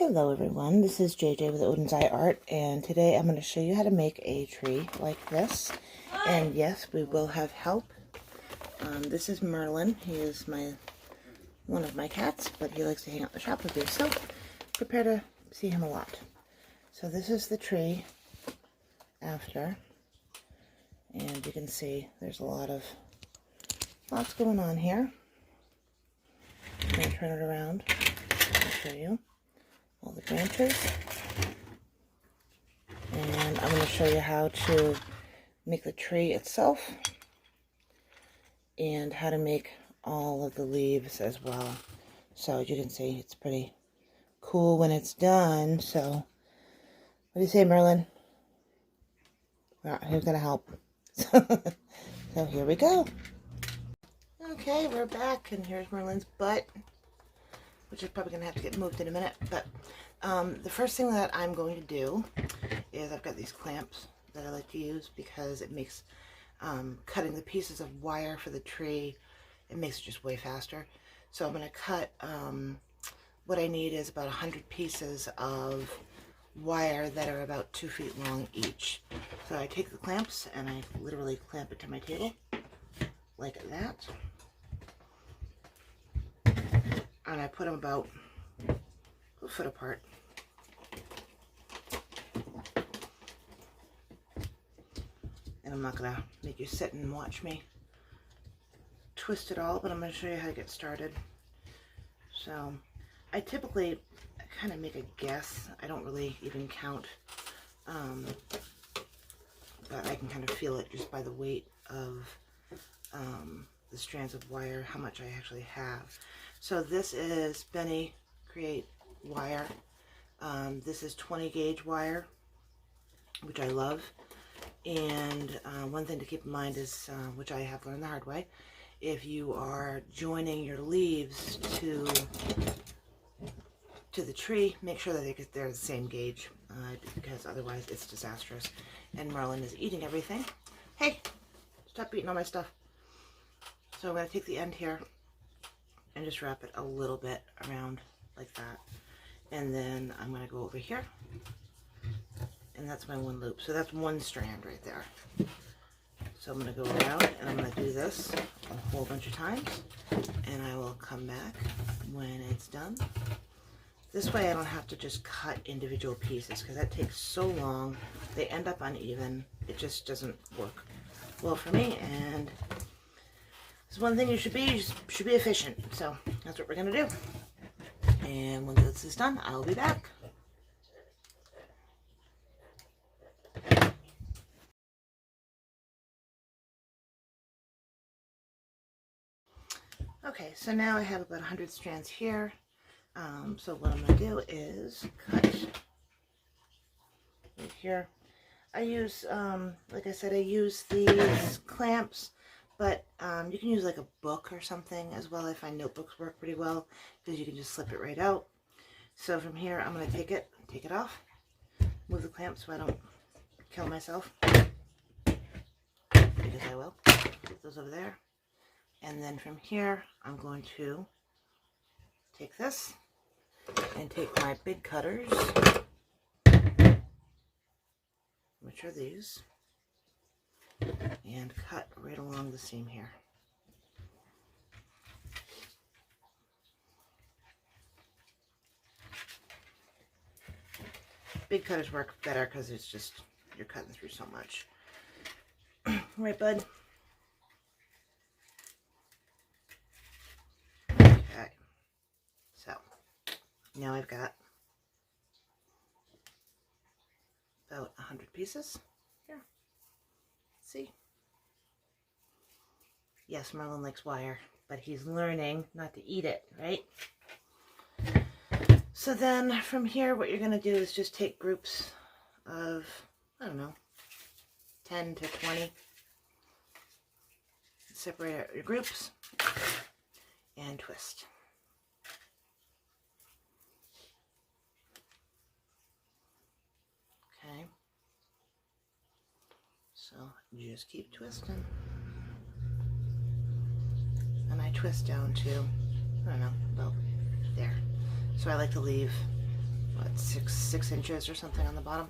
Hello everyone, this is JJ with Odin's Eye Art, and today I'm going to show you how to make a tree like this. And yes, we will have help. This is Merlin. He is one of my cats, but he likes to hang out in the shop with you, so prepare to see him a lot. So this is the tree after, and you can see there's lots going on here. I'm going to turn it around and show you all the branches, and I'm going to show you how to make the tree itself and how to make all of the leaves as well. So as you can see, it's pretty cool when it's done. So what do you say, Merlin? Who's going to help? So here we go. Okay, we're back, and here's Merlin's butt, which is probably going to have to get moved in a minute. But the first thing that I'm going to do is I've got these clamps that I like to use because it makes cutting the pieces of wire for the tree, it makes it just way faster. So I'm going to cut, what I need is about 100 pieces of wire that are about 2 feet long each. So I take the clamps and I literally clamp it to my table like that. And I put them about a foot apart. And I'm not going to make you sit and watch me twist it all, but I'm going to show you how to get started. So I typically kind of make a guess. I don't really even count, but I can kind of feel it just by the weight of the strands of wire, how much I actually have. So this is Benny Create wire. This is 20 gauge wire, which I love. And one thing to keep in mind is, which I have learned the hard way, if you are joining your leaves to the tree, make sure that they're the same gauge, because otherwise it's disastrous. And Merlin is eating everything. Hey, stop eating all my stuff. So I'm going to take the end here and just wrap it a little bit around like that. And then I'm going to go over here, and that's my one loop. So that's one strand right there. So I'm going to go around and I'm going to do this a whole bunch of times, and I will come back when it's done. This way I don't have to just cut individual pieces, because that takes so long. They end up uneven. It just doesn't work well for me, and it's one thing you should be efficient. So that's what we're going to do. And when this is done, I'll be back. Okay, so now I have about 100 strands here. So what I'm going to do is cut right here. I use, like I said, I use these clamps, but you can use like a book or something as well. I find notebooks work pretty well because you can just slip it right out. So from here, I'm going to take it off, move the clamp so I don't kill myself, because I will. Put those over there. And then from here, I'm going to take this and take my big cutters, which are these, and cut right along the seam here. Big cutters work better because it's just, you're cutting through so much. Right, bud? Okay. So, now I've got about 100 pieces here. See? Yes, Merlin likes wire, but he's learning not to eat it, right? So then from here, what you're going to do is just take groups of, I don't know, 10 to 20. Separate out your groups and twist. Okay. So just keep twisting. And I twist down to, I don't know, about there. So I like to leave what, six inches or something on the bottom.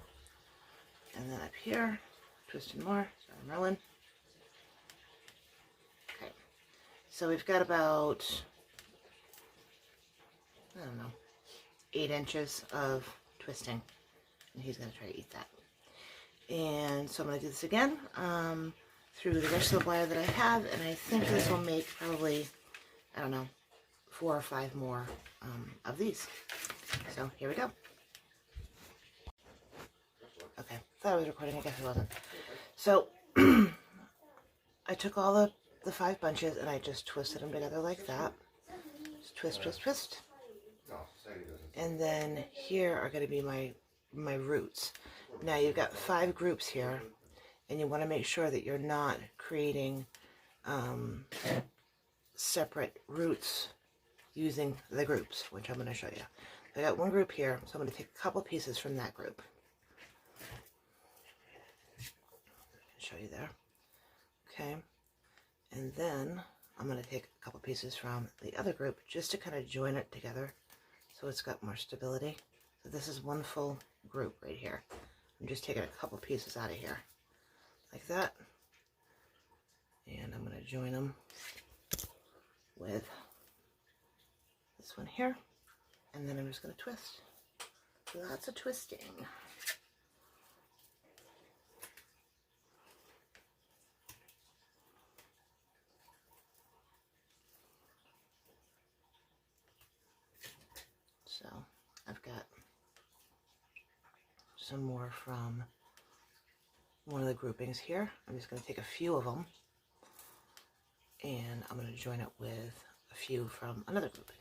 And then up here, twisting more. Sorry, Merlin. Okay, so we've got about, I don't know, 8 inches of twisting, and he's going to try to eat that. And so I'm going to do this again through the rest of the wire that I have, and I think this will make probably, I don't know, 4 or 5 more of these. So here we go. Okay, thought I was recording, I guess it wasn't. So I took all the 5 bunches and I just twisted them together like that. Just twist, twist, twist. And then here are going to be my roots. Now you've got 5 groups here, and you want to make sure that you're not creating separate roots using the groups, which I'm going to show you. I got one group here, so I'm going to take a couple pieces from that group. Show you there. Okay, and then I'm going to take a couple pieces from the other group just to kind of join it together so it's got more stability. So this is one full group right here. I'm just taking a couple pieces out of here like that, and I'm going to join them with this one here, and then I'm just going to twist. Lots of twisting. So I've got some more from one of the groupings here. I'm just going to take a few of them and I'm going to join it with a few from another grouping.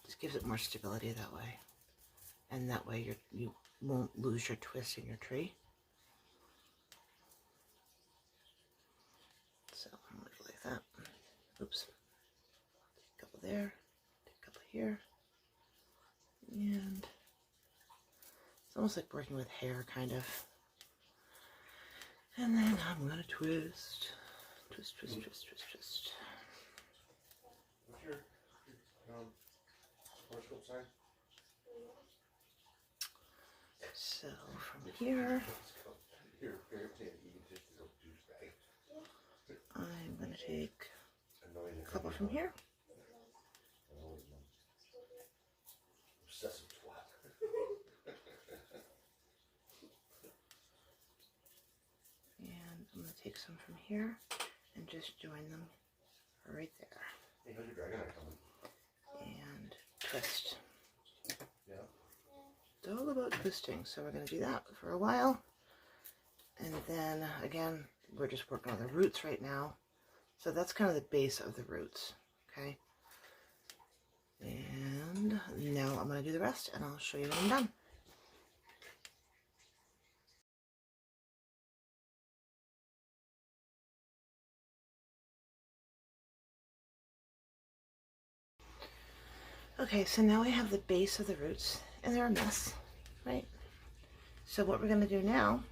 Just gives it more stability that way, and that way you won't lose your twist in your tree. So I'm going to go like that. Oops. Take a couple there, take a couple here, and it's almost like working with hair, kind of. And then I'm going to twist. Twist, twist, twist, twist, twist. What's your horoscope sign? So from here, I'm going to take a couple from here. Obsessive twat. And I'm going to take some from here and just join them right there. Hey, how's your dragonite coming? And twist. Yeah. It's all about twisting, so we're going to do that for a while. And then, again, we're just working on the roots right now. So that's kind of the base of the roots, okay? And now I'm going to do the rest, and I'll show you when I'm done. Okay, so now we have the base of the roots, and they're a mess, right? So what we're going to do now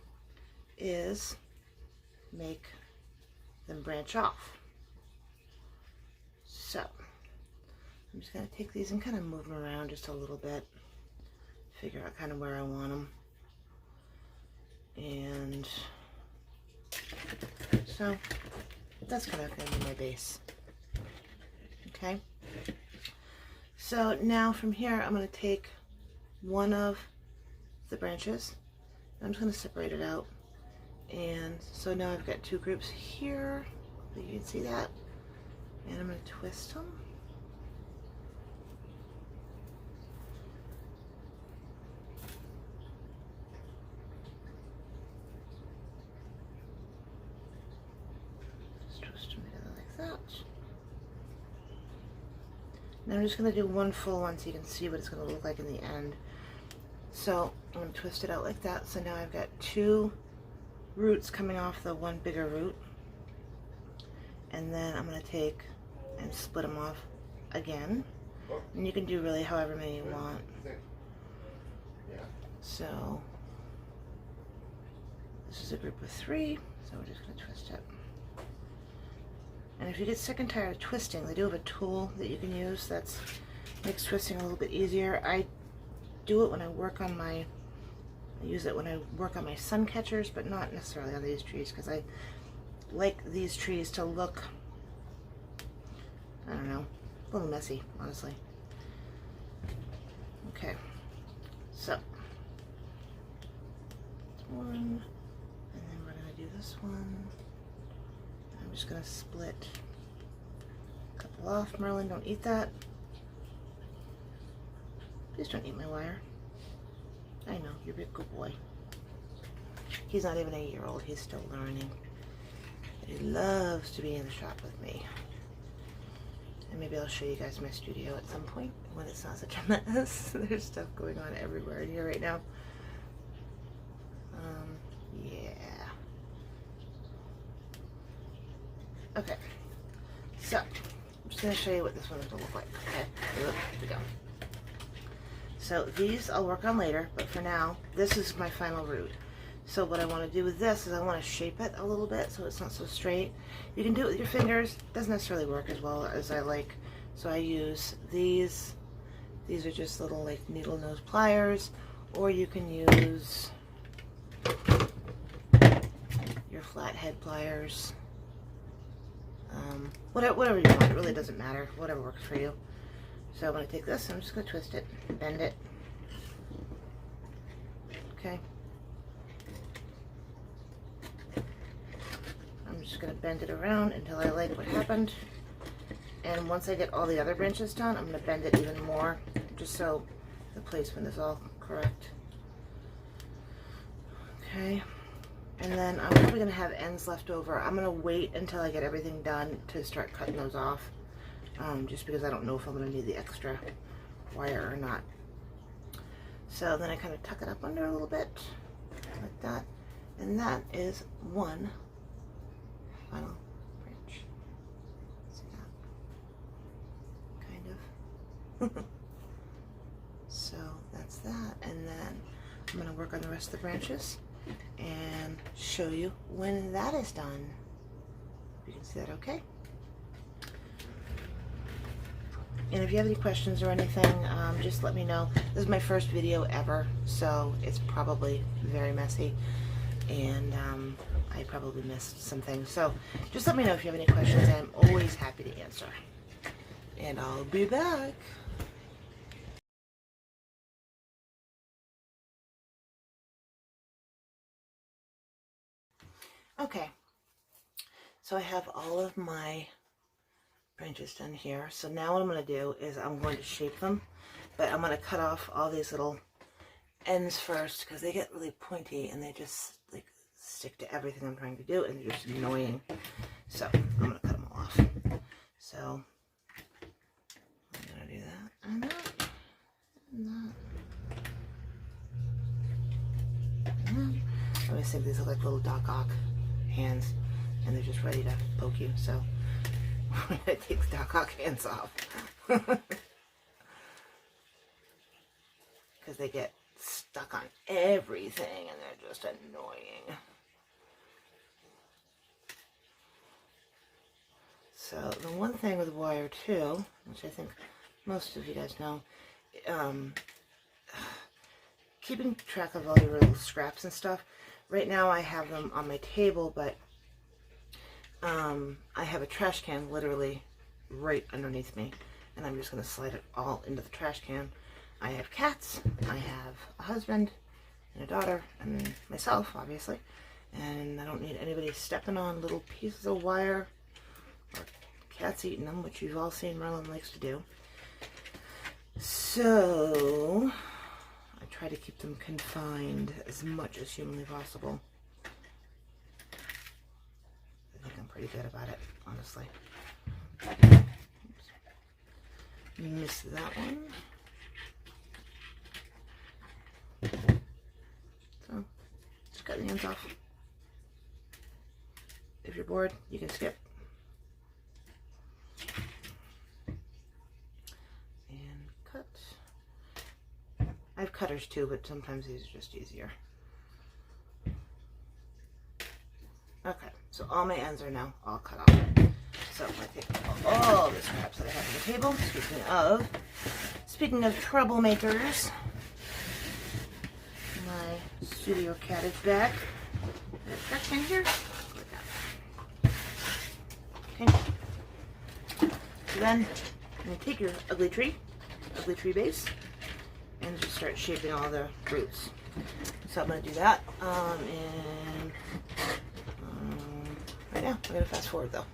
is make them branch off. So I'm just going to take these and kind of move them around just a little bit, figure out kind of where I want them. And so that's kind of going to be my base. Okay. So now from here, I'm going to take one of the branches. I'm just going to separate it out. And so now I've got 2 groups here. You can see that. And I'm going to twist them. Just twist them together like that. Now I'm just going to do one full one so you can see what it's going to look like in the end. So I'm going to twist it out like that. So now I've got 2 roots coming off the one bigger root. And then I'm going to take and split them off again. And you can do really however many you want. So this is a group of 3. So we're just going to twist it. And if you get sick and tired of twisting, they do have a tool that you can use that makes twisting a little bit easier. I do it when I work on my, I use it when I work on my sun catchers, but not necessarily on these trees, because I like these trees to look, I don't know, a little messy, honestly. Okay, so one, and then we're gonna do this one. I'm just gonna split a couple off. Merlin, don't eat that. Please don't eat my wire. I know, you're a big good boy. He's not even 8 years old, he's still learning. He loves to be in the shop with me. And maybe I'll show you guys my studio at some point when it's not such a mess. There's stuff going on everywhere in here right now. Yeah. Okay. So, I'm just going to show you what this one's going to look like. Okay, here we go. So these I'll work on later, but for now, this is my final root. So what I want to do with this is I want to shape it a little bit so it's not so straight. You can do it with your fingers. It doesn't necessarily work as well as I like. So I use these. These are just little like needle nose pliers, or you can use your flathead pliers. Whatever you want. It really doesn't matter. Whatever works for you. So I'm going to take this, I'm just going to twist it, bend it. Okay. I'm just going to bend it around until I like what happened. And once I get all the other branches done, I'm going to bend it even more, just so the placement is all correct. Okay. And then I'm probably going to have ends left over. I'm going to wait until I get everything done to start cutting those off. Just because I don't know if I'm going to need the extra wire or not. So then I kind of tuck it up under a little bit, like that. And that is one final branch. See that? Kind of. So that's that. And then I'm going to work on the rest of the branches and show you when that is done. You can see that okay. And if you have any questions or anything, just let me know. This is my first video ever, so it's probably very messy, and I probably missed some things. So just let me know if you have any questions. I'm always happy to answer. And I'll be back. Okay, so I have all of my branches done here. So now what I'm going to do is I'm going to shape them, but I'm going to cut off all these little ends first because they get really pointy and they just like stick to everything I'm trying to do and they're just annoying. So I'm going to cut them all off. So I'm going to do that and that and that. And that. I always think these look like little Doc Ock hands and they're just ready to poke you. So it takes Doc Ock hands off because they get stuck on everything and they're just annoying. So the one thing with wire too, which I think most of you guys know, keeping track of all your little scraps and stuff. Right now I have them on my table, but I have a trash can literally right underneath me, and I'm just going to slide it all into the trash can. I have cats, I have a husband, and a daughter, and myself, obviously, and I don't need anybody stepping on little pieces of wire, or cats eating them, which you've all seen Merlin likes to do. So I try to keep them confined as much as humanly possible. I think I'm pretty good about it, honestly. Oops. Missed that one. So, just cut the ends off. If you're bored, you can skip. And cut. I have cutters too, but sometimes these are just easier. Okay, so all my ends are now all cut off. So I'm going to take all the scraps that I have on the table. Speaking of troublemakers, My studio cat is back. Back in here. Okay. So then I'm going to take your ugly tree base, and just start shaping all the roots. So I'm going to do that. And right now, I'm going to fast forward though.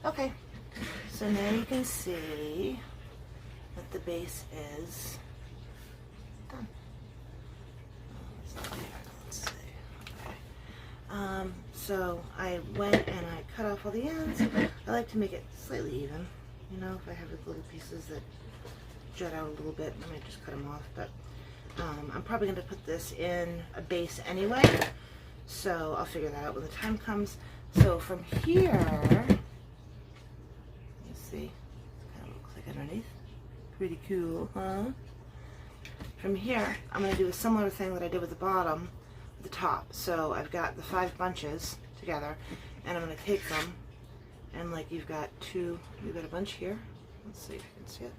Okay, so now you can see that the base is done. Let's see. Okay. So I went and I cut off all the ends. I like to make it slightly even. You know, if I have little pieces that jut out a little bit, I might just cut them off. But I'm probably going to put this in a base anyway, so I'll figure that out when the time comes. So from here, see, kind of looks like underneath. Pretty cool, huh? From here, I'm going to do a similar thing that I did with the bottom, the top. So I've got the 5 bunches together, and I'm going to take them, and like you've got a bunch here. Let's see if you can see it.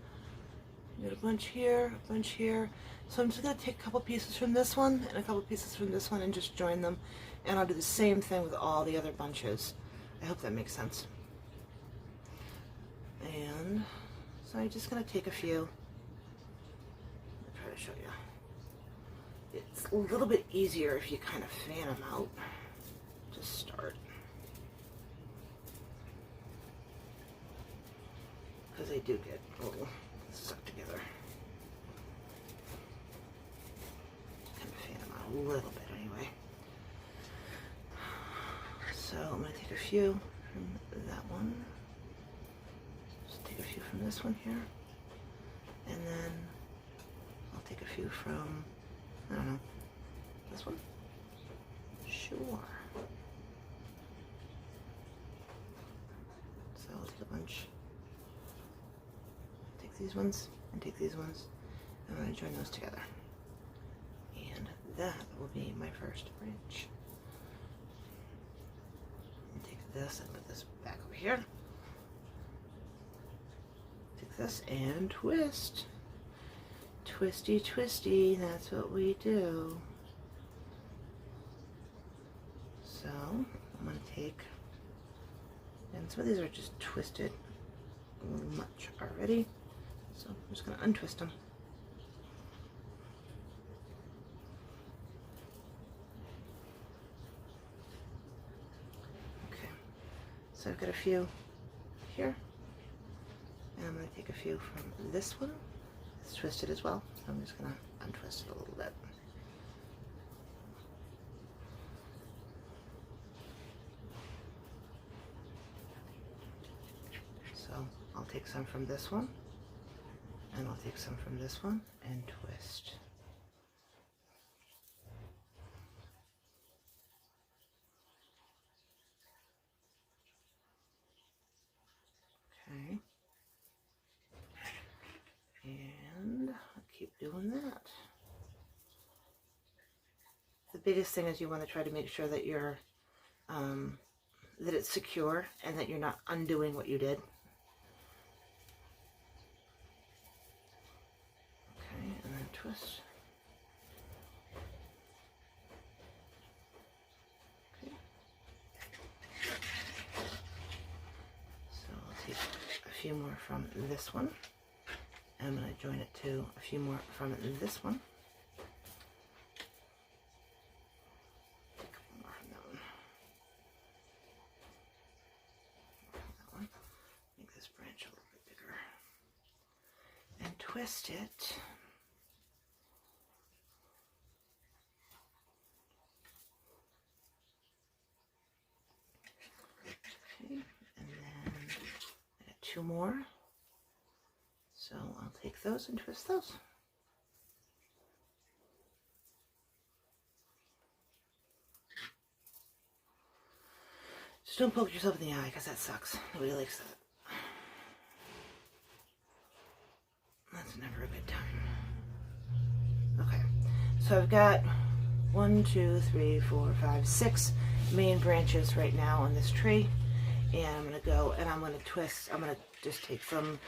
You got a bunch here, a bunch here. So I'm just going to take a couple pieces from this one and a couple pieces from this one and just join them. And I'll do the same thing with all the other bunches. I hope that makes sense. And so I'm just going to take a few. I'll try to show you. It's a little bit easier if you kind of fan them out to start. Because they do get a little stuck together. Kind of fan them out a little bit anyway. So I'm going to take a few from that one. Take a few from this one here, and then I'll take a few from, I don't know, this one? Sure. So I'll take a bunch, take these ones, and take these ones, and I'm going to join those together. And that will be my first branch. And take this and put this back over here. This and twist. Twisty, twisty, that's what we do. So I'm going to take, and some of these are just twisted a little much already, so I'm just going to untwist them. Okay, so I've got a few here. And I'm going to take a few from this one. It's twisted as well, so I'm just going to untwist it a little bit. So I'll take some from this one, and I'll take some from this one, and twist. Okay. And I'll keep doing that. The biggest thing is you want to try to make sure that you're that it's secure and that you're not undoing what you did. Okay, and then twist. Okay. So I'll take a few more from this one. I'm going to join it to a few more from this one. Take a couple more from that one. That one. Make this branch a little bit bigger. And twist it. Okay, and then I got 2 more. So I'll take those and twist those. Just don't poke yourself in the eye, because that sucks. Nobody likes that. That's never a good time. Okay, so I've got 1, 2, 3, 4, 5, 6 main branches right now on this tree. And I'm going to go and I'm going to twist. I'm going to just take them,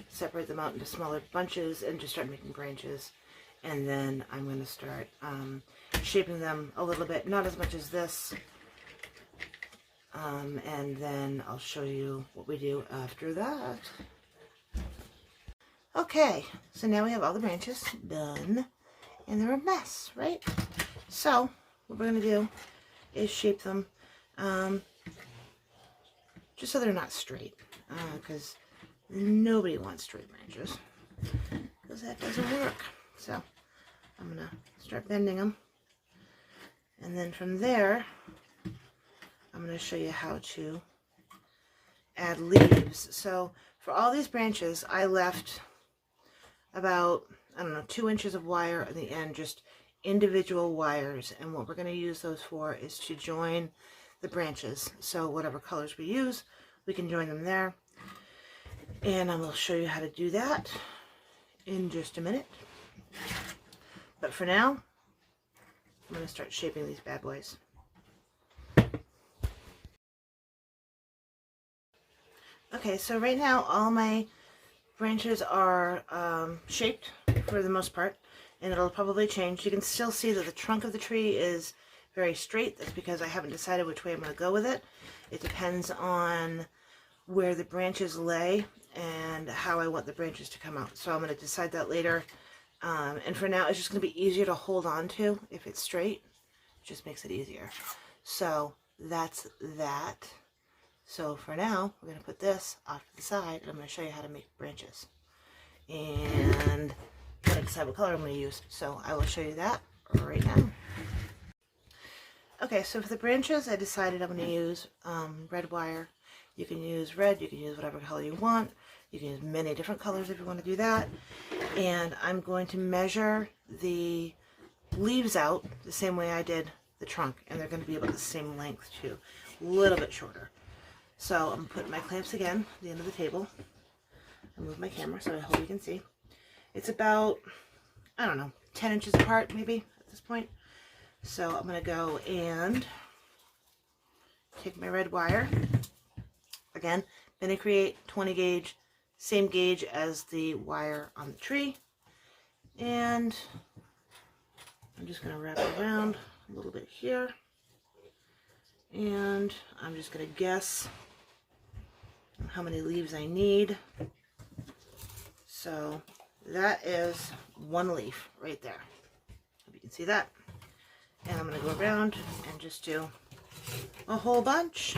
separate them out into smaller bunches and just start making branches. And then I'm going to start shaping them a little bit, not as much as this. And then I'll show you what we do after that. Okay, so now we have all the branches done, and they're a mess, right? So what we're going to do is shape them just so they're not straight, because nobody wants straight branches, because that doesn't work. So I'm going to start bending them, and then from there I'm going to show you how to add leaves. So for all these branches, I left about, I don't know, 2 inches of wire at the end, just individual wires. And what we're going to use those for is to join the branches. So whatever colors we use, we can join them there. And I will show you how to do that in just a minute. But for now, I'm going to start shaping these bad boys. Okay, so right now all my branches are shaped for the most part, and it'll probably change. You can still see that the trunk of the tree is very straight. That's because I haven't decided which way I'm going to go with it. It depends on where the branches lay and how I want the branches to come out. So I'm going to decide that later. And for now, it's just going to be easier to hold on to if it's straight. It just makes it easier. So that's that. So for now, we're going to put this off to the side, and I'm going to show you how to make branches. And I'm going to decide what color I'm going to use. So I will show you that right now. Okay, so for the branches, I decided I'm going to use red wire. You can use red, you can use whatever color you want. You can use many different colors if you want to do that. And I'm going to measure the leaves out the same way I did the trunk. And they're going to be about the same length too, a little bit shorter. So I'm putting my clamps again at the end of the table. I move my camera so I hope you can see. It's about, I don't know, 10 inches apart maybe at this point. So I'm going to go and take my red wire. Again, going to create 20 gauge, same gauge as the wire on the tree. And I'm just going to wrap it around a little bit here. And I'm just going to guess how many leaves I need. So that is 1 leaf right there. Hope you can see that. And I'm going to go around and just do a whole bunch.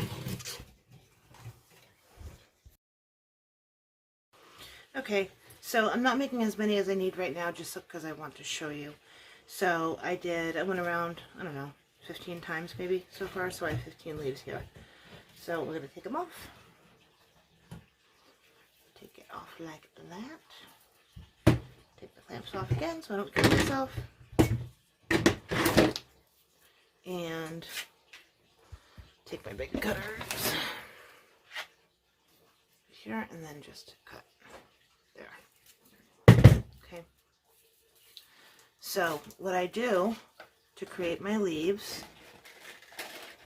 Okay, so I'm not making as many as I need right now just because I want to show you. So I went around, I don't know, 15 times maybe so far, so I have 15 leaves here. So we're going to take them off. Take it off like that. Take the clamps off again so I don't kill myself. And take my big cutters here and then just cut there. Okay. So what I do to create my leaves,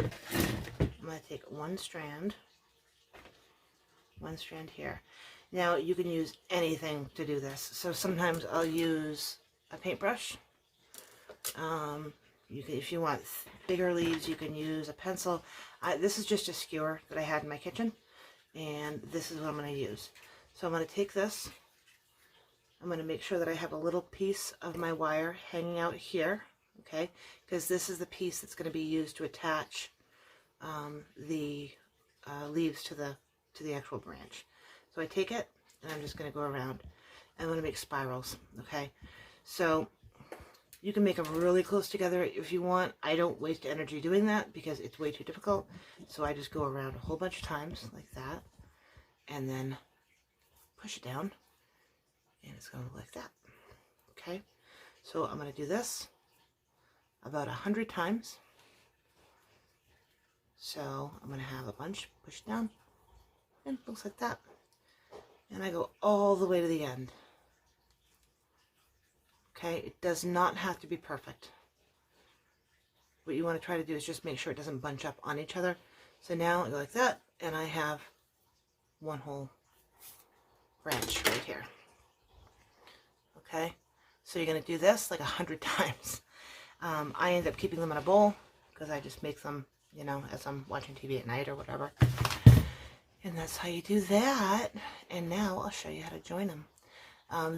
I'm going to take one strand here. Now you can use anything to do this. So sometimes I'll use a paintbrush. If you want bigger leaves, you can use a pencil. This is just a skewer that I had in my kitchen, and this is what I'm going to use. So I'm going to take this. I'm going to make sure that I have a little piece of my wire hanging out here, okay? Because this is the piece that's going to be used to attach the leaves to the actual branch. So I take it, and I'm just going to go around. I'm going to make spirals, okay? So you can make them really close together if you want. I don't waste energy doing that because it's way too difficult. So I just go around a whole bunch of times like that, and then push it down, and it's going to look like that. Okay, so I'm going to do this about 100 times. So I'm going to have a bunch pushed down, and it looks like that. And I go all the way to the end. Okay, it does not have to be perfect. What you want to try to do is just make sure it doesn't bunch up on each other. So now I go like that, and I have one whole branch right here. Okay, so you're going to do this like 100 times. I end up keeping them in a bowl because I just make them, you know, as I'm watching TV at night or whatever. And that's how you do that. And now I'll show you how to join them.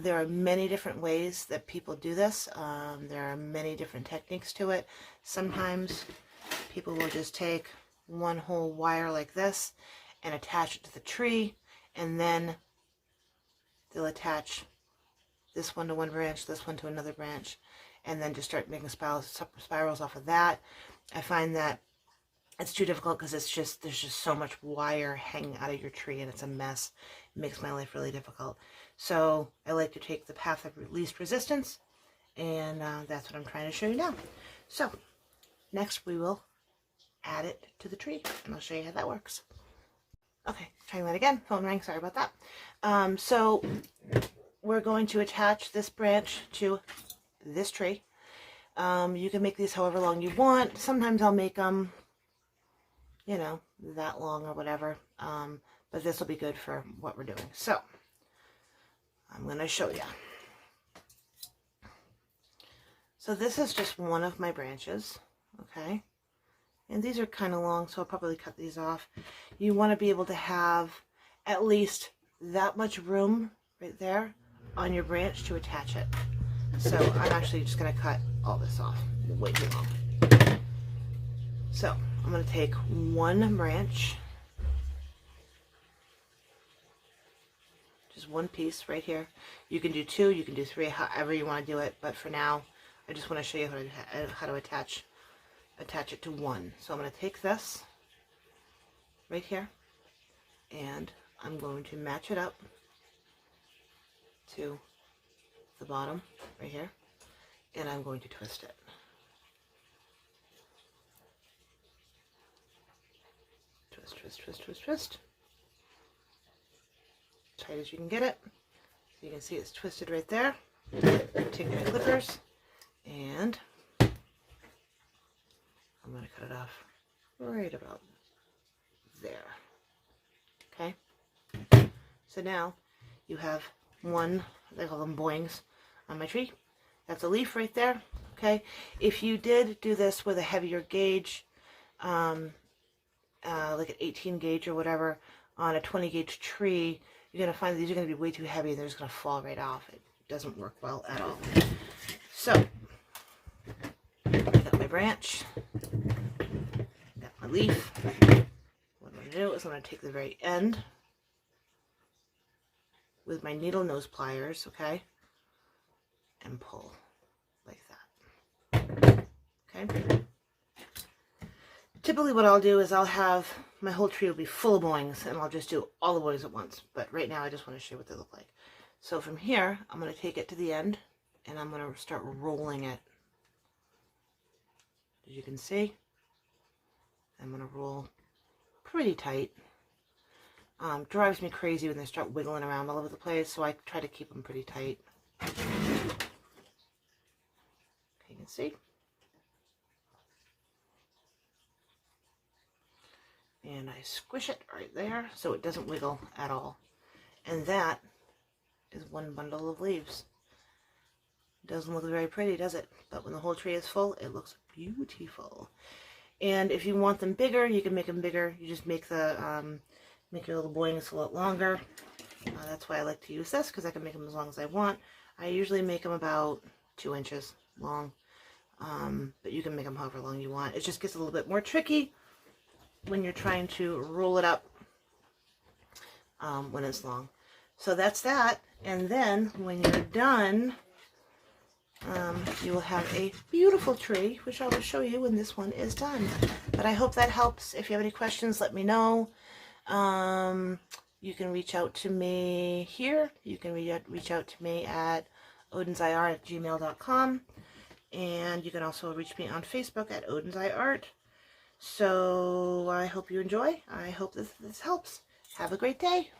There are many different ways that people do this. There are many different techniques to it. Sometimes people will just take one whole wire like this and attach it to the tree, and then they'll attach this one to one branch, this one to another branch, and then just start making spirals off of that. I find that it's too difficult because there's just so much wire hanging out of your tree, and it's a mess. It makes my life really difficult. So I like to take the path of least resistance, and that's what I'm trying to show you now. So next we will add it to the tree, and I'll show you how that works. Okay, trying that again. Phone rang, sorry about that. So we're going to attach this branch to this tree. You can make these however long you want. Sometimes I'll make them, you know, that long or whatever. But this will be good for what we're doing. So I'm going to show you. So this is just one of my branches, okay? And these are kind of long, so I'll probably cut these off. You want to be able to have at least that much room right there on your branch to attach it. So I'm actually just going to cut all this off. Way too long. So I'm going to take one branch, just one piece right here. You can do two, you can do three, however you want to do it. But for now, I just want to show you how to attach it to one. So I'm going to take this right here, and I'm going to match it up to the bottom right here, and I'm going to twist it. Twist, twist, twist, twist, twist. Tight as you can get it. You can see it's twisted right there. Take my clippers, and I'm going to cut it off right about there. Okay? So now you have one, they call them boings, on my tree. That's a leaf right there. Okay? If you did do this with a heavier gauge, like an 18 gauge or whatever, on a 20 gauge tree, you're going to find that these are going to be way too heavy and they're just going to fall right off. It doesn't work well at all. So, I got my branch, got my leaf. What I'm going to do is I'm going to take the very end with my needle nose pliers, okay, and pull like that. Okay. Typically what I'll do is I'll have, my whole tree will be full of boings, and I'll just do all the boings at once. But right now I just want to show you what they look like. So from here, I'm going to take it to the end, and I'm going to start rolling it. As you can see, I'm going to roll pretty tight. Drives me crazy when they start wiggling around all over the place, so I try to keep them pretty tight. Okay, you can see. And I squish it right there so it doesn't wiggle at all. And that is one bundle of leaves. It doesn't look very pretty, does it? But when the whole tree is full, it looks beautiful. And if you want them bigger, you can make them bigger. You just make the make your little boings a lot longer. That's why I like to use this, because I can make them as long as I want. I usually make them about 2 inches long, but you can make them however long you want. It just gets a little bit more tricky when you're trying to roll it up when it's long. So that's that. And then when you're done, you will have a beautiful tree, which I will show you when this one is done. But I hope that helps. If you have any questions, let me know. You can reach out to me here. You can reach out to me at odin'sir@gmail.com. And you can also reach me on Facebook at odin'sart. So I hope you enjoy. I hope this helps. Have a great day.